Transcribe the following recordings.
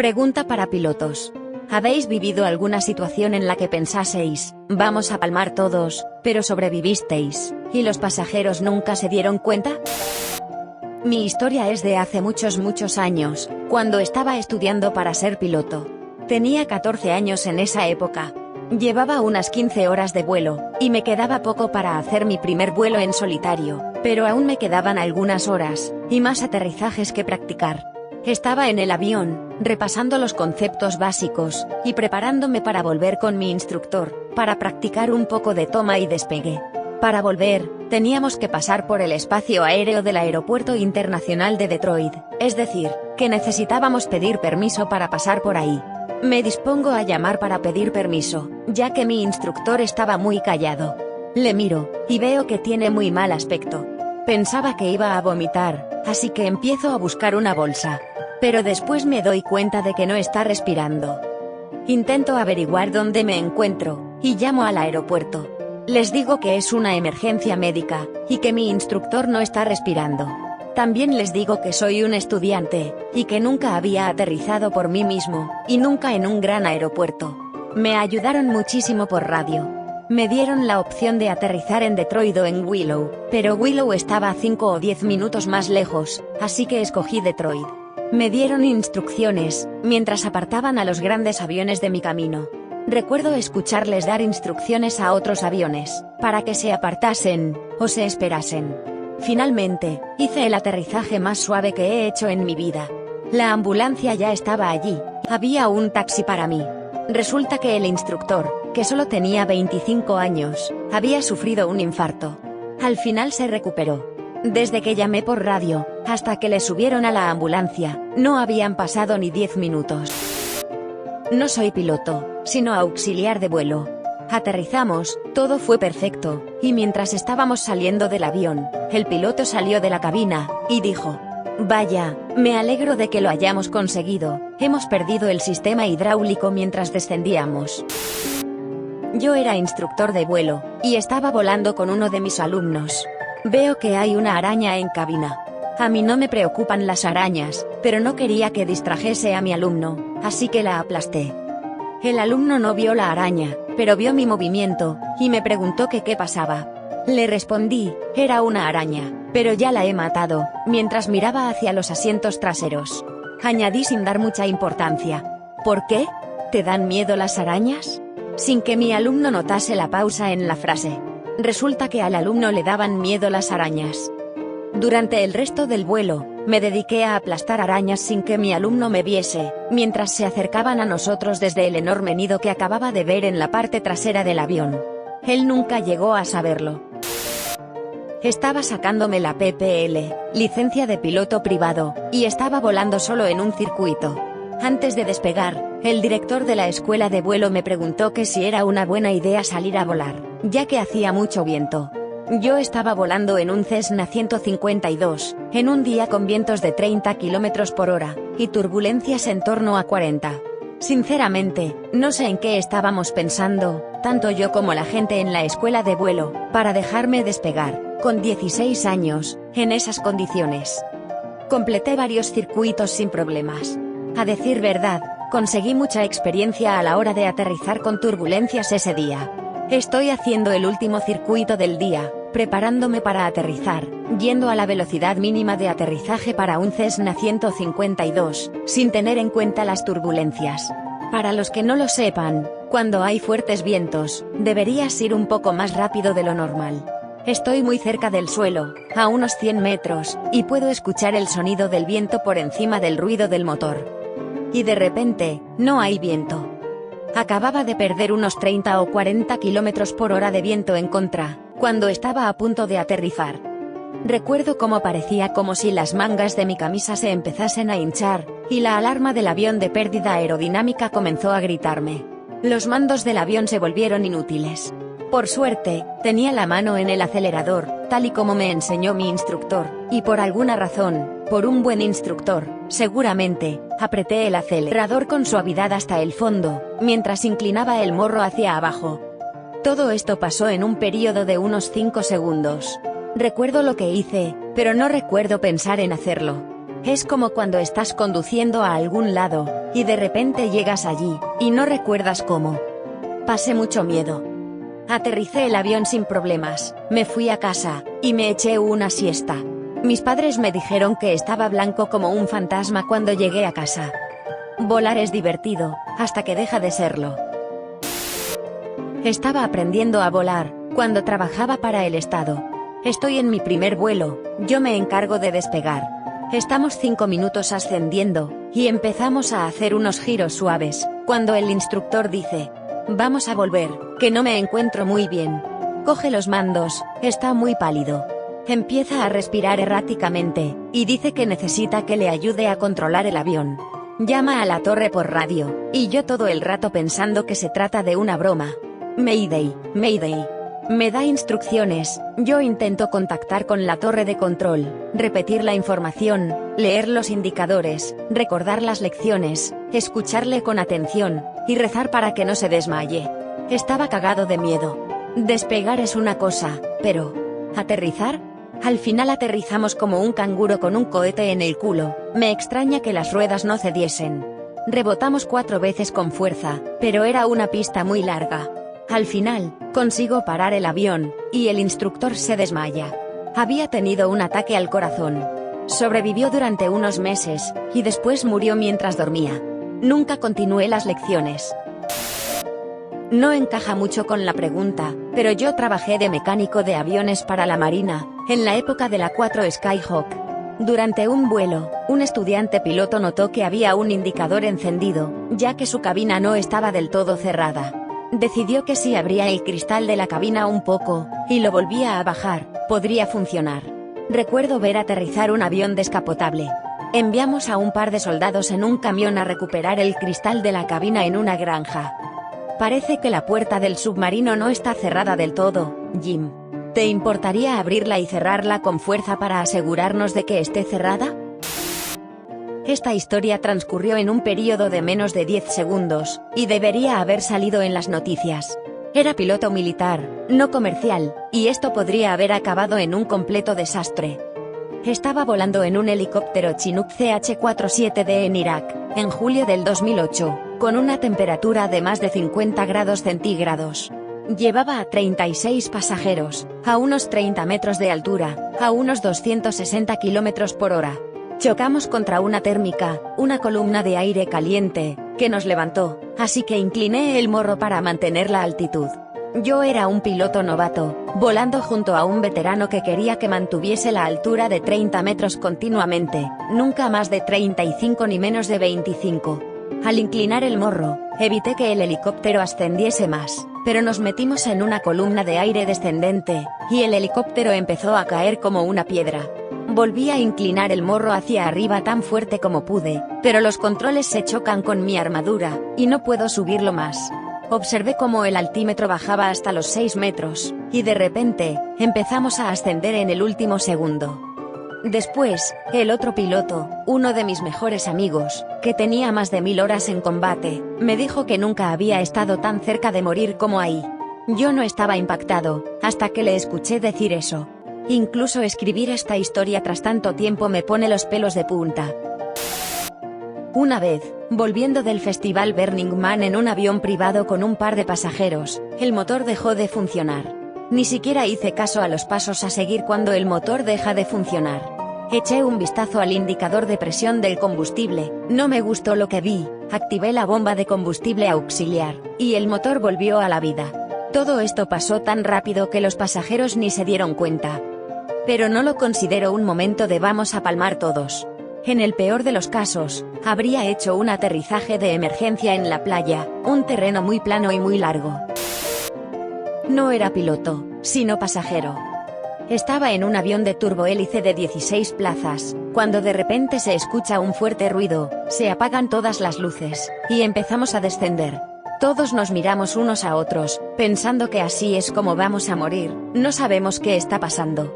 Pregunta para pilotos. ¿Habéis vivido alguna situación en la que pensaseis, vamos a palmar todos, pero sobrevivisteis, y los pasajeros nunca se dieron cuenta? Mi historia es de hace muchos años, cuando estaba estudiando para ser piloto. Tenía 14 años en esa época. Llevaba unas 15 horas de vuelo, y me quedaba poco para hacer mi primer vuelo en solitario, pero aún me quedaban algunas horas, y más aterrizajes que practicar. Estaba en el avión, repasando los conceptos básicos, y preparándome para volver con mi instructor, para practicar un poco de toma y despegue. Para volver, teníamos que pasar por el espacio aéreo del Aeropuerto Internacional de Detroit, es decir, que necesitábamos pedir permiso para pasar por ahí. Me dispongo a llamar para pedir permiso, ya que mi instructor estaba muy callado. Le miro, y veo que tiene muy mal aspecto. Pensaba que iba a vomitar, así que empiezo a buscar una bolsa. Pero después me doy cuenta de que no está respirando. Intento averiguar dónde me encuentro, y llamo al aeropuerto. Les digo que es una emergencia médica, y que mi instructor no está respirando. También les digo que soy un estudiante, y que nunca había aterrizado por mí mismo, y nunca en un gran aeropuerto. Me ayudaron muchísimo por radio. Me dieron la opción de aterrizar en Detroit o en Willow, pero Willow estaba a 5 o 10 minutos más lejos, así que escogí Detroit. Me dieron instrucciones, mientras apartaban a los grandes aviones de mi camino. Recuerdo escucharles dar instrucciones a otros aviones, para que se apartasen, o se esperasen. Finalmente, hice el aterrizaje más suave que he hecho en mi vida. La ambulancia ya estaba allí, había un taxi para mí. Resulta que el instructor, que solo tenía 25 años, había sufrido un infarto. Al final se recuperó. Desde que llamé por radio, hasta que le subieron a la ambulancia, no habían pasado ni 10 minutos. No soy piloto, sino auxiliar de vuelo. Aterrizamos, todo fue perfecto, y mientras estábamos saliendo del avión, el piloto salió de la cabina, y dijo: «Vaya, me alegro de que lo hayamos conseguido, hemos perdido el sistema hidráulico mientras descendíamos». Yo era instructor de vuelo, y estaba volando con uno de mis alumnos. Veo que hay una araña en cabina. A mí no me preocupan las arañas, pero no quería que distrajese a mi alumno, así que la aplasté. El alumno no vio la araña, pero vio mi movimiento, y me preguntó que qué pasaba. Le respondí, era una araña, pero ya la he matado, mientras miraba hacia los asientos traseros. Añadí sin dar mucha importancia: ¿por qué? ¿Te dan miedo las arañas? Sin que mi alumno notase la pausa en la frase. Resulta que al alumno le daban miedo las arañas. Durante el resto del vuelo, me dediqué a aplastar arañas sin que mi alumno me viese, mientras se acercaban a nosotros desde el enorme nido que acababa de ver en la parte trasera del avión. Él nunca llegó a saberlo. Estaba sacándome la PPL, licencia de piloto privado, y estaba volando solo en un circuito. Antes de despegar, el director de la escuela de vuelo me preguntó que si era una buena idea salir a volar, ya que hacía mucho viento. Yo estaba volando en un Cessna 152, en un día con vientos de 30 km por hora, y turbulencias en torno a 40. Sinceramente, no sé en qué estábamos pensando, tanto yo como la gente en la escuela de vuelo, para dejarme despegar, con 16 años, en esas condiciones. Completé varios circuitos sin problemas. A decir verdad, conseguí mucha experiencia a la hora de aterrizar con turbulencias ese día. Estoy haciendo el último circuito del día, preparándome para aterrizar, yendo a la velocidad mínima de aterrizaje para un Cessna 152, sin tener en cuenta las turbulencias. Para los que no lo sepan, cuando hay fuertes vientos, deberías ir un poco más rápido de lo normal. Estoy muy cerca del suelo, a unos 100 metros, y puedo escuchar el sonido del viento por encima del ruido del motor. Y de repente, no hay viento. Acababa de perder unos 30 o 40 km por hora de viento en contra, cuando estaba a punto de aterrizar. Recuerdo cómo parecía como si las mangas de mi camisa se empezasen a hinchar, y la alarma del avión de pérdida aerodinámica comenzó a gritarme. Los mandos del avión se volvieron inútiles. Por suerte, tenía la mano en el acelerador, tal y como me enseñó mi instructor, y por alguna razón, por un buen instructor, seguramente, apreté el acelerador con suavidad hasta el fondo, mientras inclinaba el morro hacia abajo. Todo esto pasó en un período de unos 5 segundos. Recuerdo lo que hice, pero no recuerdo pensar en hacerlo. Es como cuando estás conduciendo a algún lado, y de repente llegas allí, y no recuerdas cómo. Pasé mucho miedo. Aterricé el avión sin problemas, me fui a casa, y me eché una siesta. Mis padres me dijeron que estaba blanco como un fantasma cuando llegué a casa. Volar es divertido, hasta que deja de serlo. Estaba aprendiendo a volar, cuando trabajaba para el Estado. Estoy en mi primer vuelo, yo me encargo de despegar. Estamos 5 minutos ascendiendo, y empezamos a hacer unos giros suaves, cuando el instructor dice: vamos a volver, que no me encuentro muy bien. Coge los mandos, está muy pálido. Empieza a respirar erráticamente, y dice que necesita que le ayude a controlar el avión. Llama a la torre por radio, y yo todo el rato pensando que se trata de una broma. Mayday, Mayday. Me da instrucciones, yo intento contactar con la torre de control, repetir la información, leer los indicadores, recordar las lecciones, escucharle con atención, y rezar para que no se desmaye. Estaba cagado de miedo. Despegar es una cosa, pero ¿aterrizar? Al final aterrizamos como un canguro con un cohete en el culo. Me extraña que las ruedas no cediesen. Rebotamos 4 veces con fuerza, pero era una pista muy larga. Al final, consigo parar el avión, y el instructor se desmaya. Había tenido un ataque al corazón. Sobrevivió durante unos meses, y después murió mientras dormía. Nunca continué las lecciones. No encaja mucho con la pregunta, pero yo trabajé de mecánico de aviones para la Marina, en la época de la 4 Skyhawk. Durante un vuelo, un estudiante piloto notó que había un indicador encendido, ya que su cabina no estaba del todo cerrada. Decidió que si abría el cristal de la cabina un poco, y lo volvía a bajar, podría funcionar. Recuerdo ver aterrizar un avión descapotable. Enviamos a un par de soldados en un camión a recuperar el cristal de la cabina en una granja. Parece que la puerta del submarino no está cerrada del todo, Jim. ¿Te importaría abrirla y cerrarla con fuerza para asegurarnos de que esté cerrada? Esta historia transcurrió en un período de menos de 10 segundos, y debería haber salido en las noticias. Era piloto militar, no comercial, y esto podría haber acabado en un completo desastre. Estaba volando en un helicóptero Chinook CH-47D en Irak, en julio del 2008, con una temperatura de más de 50 grados centígrados. Llevaba a 36 pasajeros, a unos 30 metros de altura, a unos 260 kilómetros por hora. Chocamos contra una térmica, una columna de aire caliente, que nos levantó, así que incliné el morro para mantener la altitud. Yo era un piloto novato, volando junto a un veterano que quería que mantuviese la altura de 30 metros continuamente, nunca más de 35 ni menos de 25. Al inclinar el morro, evité que el helicóptero ascendiese más, pero nos metimos en una columna de aire descendente, y el helicóptero empezó a caer como una piedra. Volví a inclinar el morro hacia arriba tan fuerte como pude, pero los controles se chocan con mi armadura, y no puedo subirlo más. Observé cómo el altímetro bajaba hasta los 6 metros, y de repente, empezamos a ascender en el último segundo. Después, el otro piloto, uno de mis mejores amigos, que tenía más de 1000 horas en combate, me dijo que nunca había estado tan cerca de morir como ahí. Yo no estaba impactado, hasta que le escuché decir eso. Incluso escribir esta historia tras tanto tiempo me pone los pelos de punta. Una vez, volviendo del festival Burning Man en un avión privado con un par de pasajeros, el motor dejó de funcionar. Ni siquiera hice caso a los pasos a seguir cuando el motor deja de funcionar. Eché un vistazo al indicador de presión del combustible, no me gustó lo que vi, activé la bomba de combustible auxiliar, y el motor volvió a la vida. Todo esto pasó tan rápido que los pasajeros ni se dieron cuenta. Pero no lo considero un momento de vamos a palmar todos. En el peor de los casos, habría hecho un aterrizaje de emergencia en la playa, un terreno muy plano y muy largo. No era piloto, sino pasajero. Estaba en un avión de turbohélice de 16 plazas, cuando de repente se escucha un fuerte ruido, se apagan todas las luces, y empezamos a descender. Todos nos miramos unos a otros, pensando que así es como vamos a morir, no sabemos qué está pasando.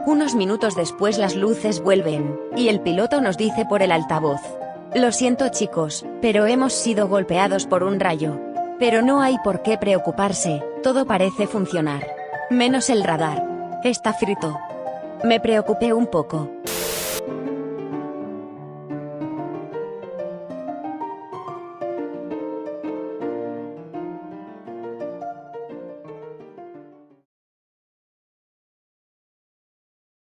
Unos minutos después las luces vuelven, y el piloto nos dice por el altavoz: lo siento chicos, pero hemos sido golpeados por un rayo. Pero no hay por qué preocuparse, todo parece funcionar. Menos el radar. Está frito. Me preocupé un poco.